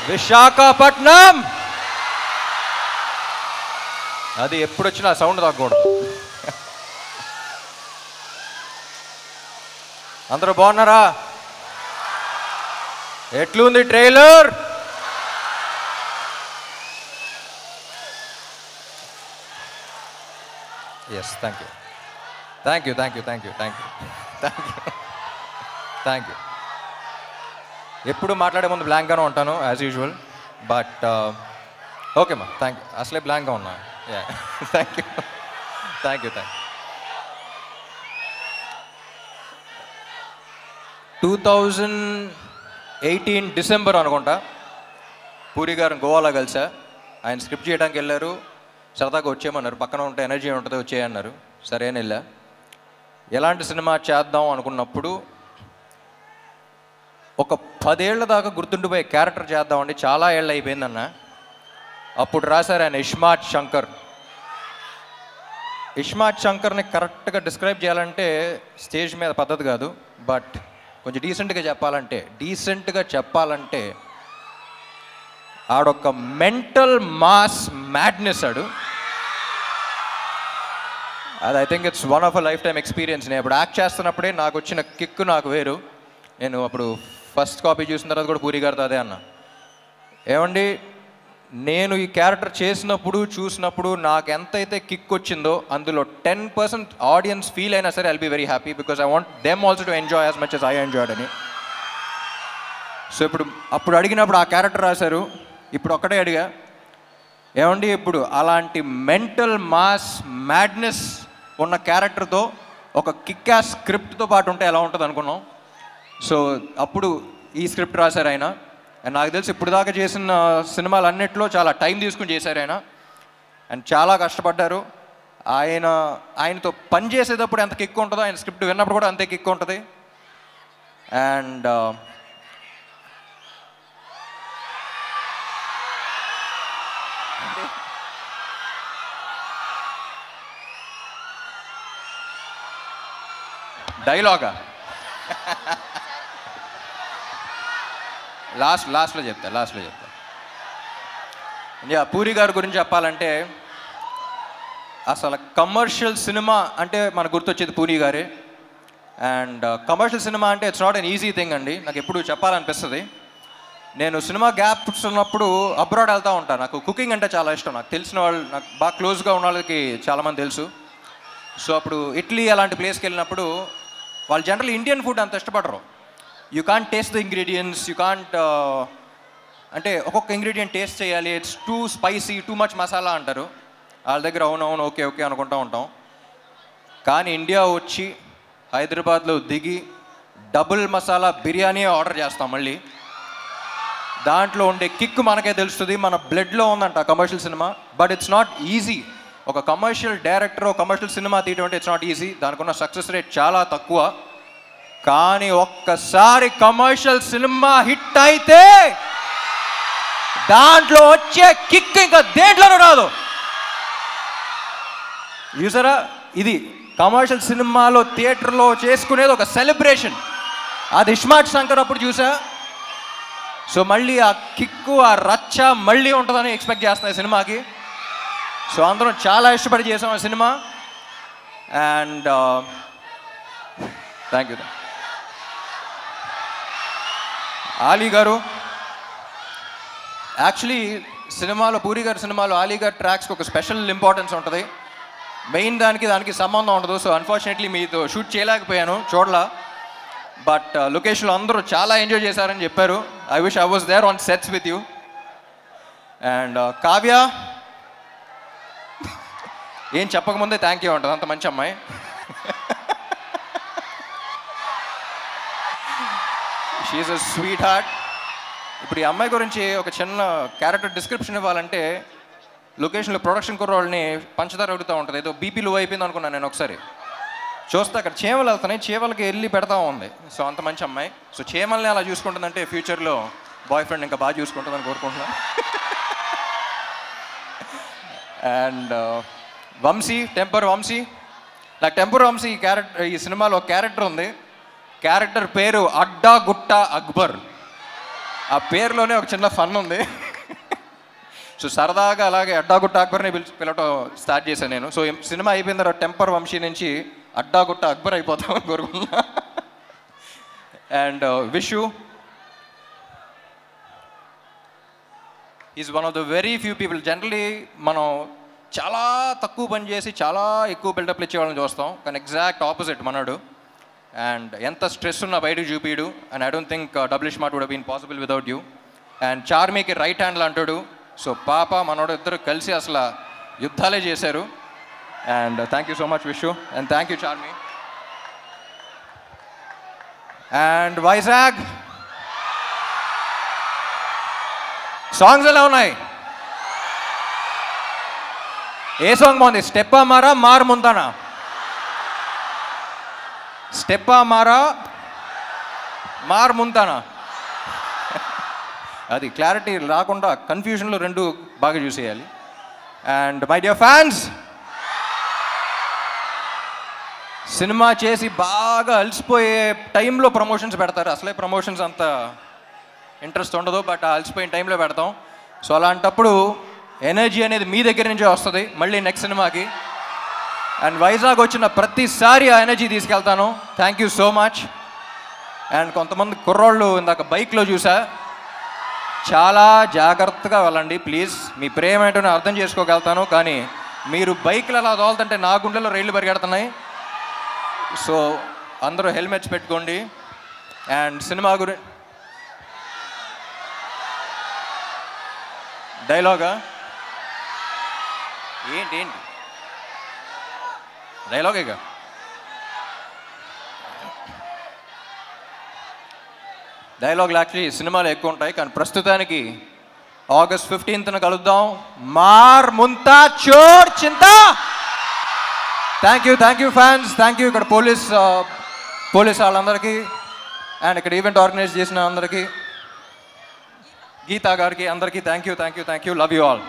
విశాఖపట్నం. అది ఎప్పుడు వచ్చినా సౌండ్ తగ్గకూడదు. అందరూ బాగున్నారా? ఎట్లుంది trailer? Yes, thank you thank you thank you thank you thank you thank you thank you. ఎప్పుడు మాట్లాడే ముందు బ్లాంక్గానే ఉంటాను యాజ్ యూజువల్, బట్ ఓకే మా, థ్యాంక్ యూ. అసలే బ్లాంక్గా ఉన్నా. Yeah, thank you thank you thank you. 2018 December అనుకుంటా పూరి గారిని గోవాలో కలిసా. ఆయన స్క్రిప్ట్ చేయడానికి వెళ్ళారు, సరదాగా వచ్చేయమన్నారు. పక్కన ఉంటే ఎనర్జీ ఉంటుంది, వచ్చేయన్నారు. సరే అని వెళ్ళా. ఎలాంటి సినిమా చేద్దాం అనుకున్నప్పుడు ఒక 10 ఏళ్ల దాకా గుర్తుండిపోయే క్యారెక్టర్ చేద్దామండి. చాలా ఏళ్ళు అయిపోయిందన్న. అప్పుడు రాశారు ఆయన ఇస్మార్ట్ శంకర్. ఇస్మార్ట్ శంకర్ని కరెక్ట్గా డిస్క్రైబ్ చేయాలంటే స్టేజ్ మీద పద్ధతి కాదు, బట్ కొంచెం డీసెంట్గా చెప్పాలంటే ఆడొక మెంటల్ మాస్ మ్యాడ్నెస్ ఆడు. అది I think it's one of a life time experience. నేను అప్పుడు యాక్ట్ చేస్తున్నప్పుడే నాకు వచ్చిన కిక్ నాకు వేరు. నేను అప్పుడు ఫస్ట్ కాపీ చూసిన తర్వాత కూడా పూరి గారితో అదే అన్నా, ఏమండి నేను ఈ క్యారెక్టర్ చూసినప్పుడు నాకు ఎంతైతే కిక్ వచ్చిందో అందులో 10% ఆడియన్స్ ఫీల్ అయినా సరే I'll be very happy, because I want them also to enjoy as much as I enjoyed అని. సో అప్పుడు అడిగినప్పుడు ఆ క్యారెక్టర్ రాశారు. ఇప్పుడు ఒక్కటే అడిగా, ఏమండి ఇప్పుడు అలాంటి మెంటల్ మాస్ మ్యాడ్నెస్ ఉన్న క్యారెక్టర్తో ఒక కిక్ యాస్ స్క్రిప్ట్తో పాటు ఉంటే ఎలా ఉంటుంది అనుకున్నాం. సో అప్పుడు ఈ స్క్రిప్ట్ రాశారు ఆయన. అండ్ నాకు తెలిసి ఇప్పుడు దాకా చేసిన సినిమాలన్నిట్లో చాలా టైం తీసుకుని చేశారు ఆయన. అండ్ చాలా కష్టపడ్డారు. ఆయనతో పని చేసేటప్పుడు ఎంత కిక్ ఉంటుందో ఆయన స్క్రిప్ట్ విన్నప్పుడు కూడా అంతే కిక్ ఉంటుంది. అండ్ డైలాగా లాస్ట్లో చెప్తా. యా, పూరి గారి గురించి చెప్పాలంటే అసలు కమర్షియల్ సినిమా అంటే మనకు గుర్తొచ్చేది పూరి గారే. అండ్ కమర్షియల్ సినిమా అంటే it's not an easy thing అండి. నాకు ఎప్పుడు చెప్పాలనిపిస్తుంది. నేను సినిమా గ్యాప్స్ ఉన్నప్పుడు అబ్రాడ్ వెళ్తూ ఉంటాను. నాకు కుకింగ్ అంటే చాలా ఇష్టం. నాకు తెలిసిన వాళ్ళు, నాకు బాగా క్లోజ్గా ఉన్న వాళ్ళకి చాలామంది తెలుసు. సో అప్పుడు ఇటలీ అలాంటి ప్లేస్కి వెళ్ళినప్పుడు వాళ్ళు జనరల్ ఇండియన్ ఫుడ్ అంత ఇష్టపడరు. You can't taste the ingredients, you can't అంటే ఒక్కొక్క ఇంగ్రీడియంట్ టేస్ట్ చేయాలి, it's two spicy, too much masala అంటారు. వాళ్ళ దగ్గర అవునవును ఓకే ఓకే అనుకుంటూ ఉంటాం. కానీ ఇండియా వచ్చి హైదరాబాద్లో దిగి డబుల్ మసాలా బిర్యానీ ఆర్డర్ చేస్తాం. మళ్ళీ దాంట్లో ఉండే కిక్ మనకే తెలుస్తుంది. మన బ్లడ్లో ఉందంట commercial cinema. But it's not easy. ఒక కమర్షియల్ డైరెక్టర్ కమర్షియల్ సినిమా తీయడం అంటే ఇట్స్ నాట్ ఈజీ. దానికి ఉన్న సక్సెస్ రేట్ చాలా తక్కువ. కానీ ఒక్కసారి కమర్షియల్ సినిమా హిట్ అయితే దాంట్లో వచ్చే కిక్ ఇంకా దేంట్లోనూ రాదు. చూసారా, ఇది కమర్షియల్ సినిమాలో థియేటర్లో చేసుకునేది ఒక సెలబ్రేషన్. అది ఇస్మార్ట్ శంకర్ అప్పుడు చూసా. సో మళ్ళీ ఆ కిక్కు, ఆ రచ్చ మళ్ళీ ఉంటుందని ఎక్స్పెక్ట్ చేస్తున్నాయి సినిమాకి. సో అందరం చాలా ఇష్టపడి చేసాం ఆ cinema. And thank you. Ali గారు యాక్చువల్లీ పూరి గారి సినిమాలో ఆలీ గారి ట్రాక్స్కి ఒక స్పెషల్ ఇంపార్టెన్స్ ఉంటుంది. మెయిన్ దానికి సంబంధం ఉండదు. సో అన్ఫార్చునేట్లీ మీతో షూట్ చేయలేకపోయాను, చూడలా. బట్ లొకేషన్లో అందరూ చాలా ఎంజాయ్ చేశారని చెప్పారు. I wish I was there on sets with you. And Kavya ఏం చెప్పకముందే థ్యాంక్ యూ ఉంటుంది, అంత మంచి అమ్మాయి. She is a sweet heart. ఇప్పుడు ఈ అమ్మాయి గురించి ఒక చిన్న క్యారెక్టర్ డిస్క్రిప్షన్ ఇవ్వాలంటే లొకేషన్లో ప్రొడక్షన్ కుర్రోళ్ళని పంచదార అడుగుతూ ఉంటుంది. ఏదో బీపీ లో అయిపోయింది అనుకున్నాను నేను. ఒకసారి చూస్తే అక్కడ చీమలు వెళ్తున్నాయి, చీమలకి వెళ్ళి పెడతా ఉంది. సో అంత మంచి అమ్మాయి. సో చీమల్ని అలా చూసుకుంటుందంటే ఫ్యూచర్లో బాయ్ ఫ్రెండ్ ఇంకా బాగా చూసుకుంటుందని కోరుకుంటున్నాను. And Temper Vamshi. నాకు టెంపర్ వంశీ ఈ సినిమాలో క్యారెక్టర్ ఉంది. క్యారెక్టర్ పేరు అడ్డా గుట్ట అక్బర్. ఆ పేరులోనే ఒక చిన్న ఫన్ ఉంది. సో సరదాగా అలాగే అడ్డాగుట్ట అక్బర్ని పిలవటం స్టార్ట్ చేశాను నేను. సో సినిమా అయిపోయిన తర్వాత టెంపర్ వంశీ నుంచి అడ్డాగుట్ట అక్బర్ అయిపోతామని కోరుకున్నా. And wish you, is one of the very few people. Generally మనం చాలా తక్కువ పని చేసి చాలా ఎక్కువ బిల్డప్లు ఇచ్చేవాళ్ళని చూస్తాం, కానీ ఎగ్జాక్ట్ ఆపోజిట్ మనోడు. అండ్ ఎంత స్ట్రెస్ ఉన్నా బయటకు చూపిడు. And I don't think double smart would been possible without you. And చార్మీకి రైట్ హ్యాండ్లు అంటాడు. సో పాప మనోడు ఇద్దరు కలిసి అసలు యుద్ధాలే చేశారు. And thank you so much wish you. And thank you Charmi. And Vizag songs ఎలా ఉన్నాయి? ఏ సాంగ్ బాగుంది? స్టెప్పా మారా మార్ ముందానా? స్టెప్పా మారా మార్ ముందానా? అది క్లారిటీ రాకుండా కన్ఫ్యూజన్లో రెండు బాగా చూసేయాలి. And my dear fans, cinema చేసి బాగా అలసిపోయే టైంలో ప్రమోషన్స్ పెడతారు. అసలే ప్రమోషన్స్ అంత ఇంట్రెస్ట్ ఉండదు, బట్ ఆ అలసిపోయిన టైంలో పెడతాం. సో అలాంటప్పుడు ఎనర్జీ అనేది మీ దగ్గర నుంచే వస్తుంది మళ్ళీ నెక్స్ట్ సినిమాకి. అండ్ వైజాగ్ వచ్చిన ప్రతిసారి ఆ ఎనర్జీ తీసుకెళ్తాను. Thank you so much. And కొంతమంది కుర్రోళ్ళు ఇందాక బైక్లో చూసా, చాలా జాగ్రత్తగా వెళ్ళండి ప్లీజ్. మీ ప్రేమ ఏంటో నేను అర్థం చేసుకోగలుగుతాను, కానీ మీరు బైక్లు అలా తోలుతుంటే నా గుండెలో రైళ్లు పరిగెడుతున్నాయి. సో అందరూ హెల్మెట్స్ పెట్టుకోండి. అండ్ సినిమా డైలాగా ఏంటి డైలాగేగా? డైలాగులు యాక్చువల్లీ సినిమాలో ఎక్కువ ఉంటాయి, కానీ ప్రస్తుతానికి August 15th కలుద్దాం. మార్ ముంతా చోర్ చింతా. Thank you fans, thank you ఇక్కడ పోలీస్ వాళ్ళందరికీ, అండ్ ఇక్కడ ఈవెంట్ ఆర్గనైజ్ చేసిన అందరికీ, గీతా గారికి, అందరికీ thank you. Love you all.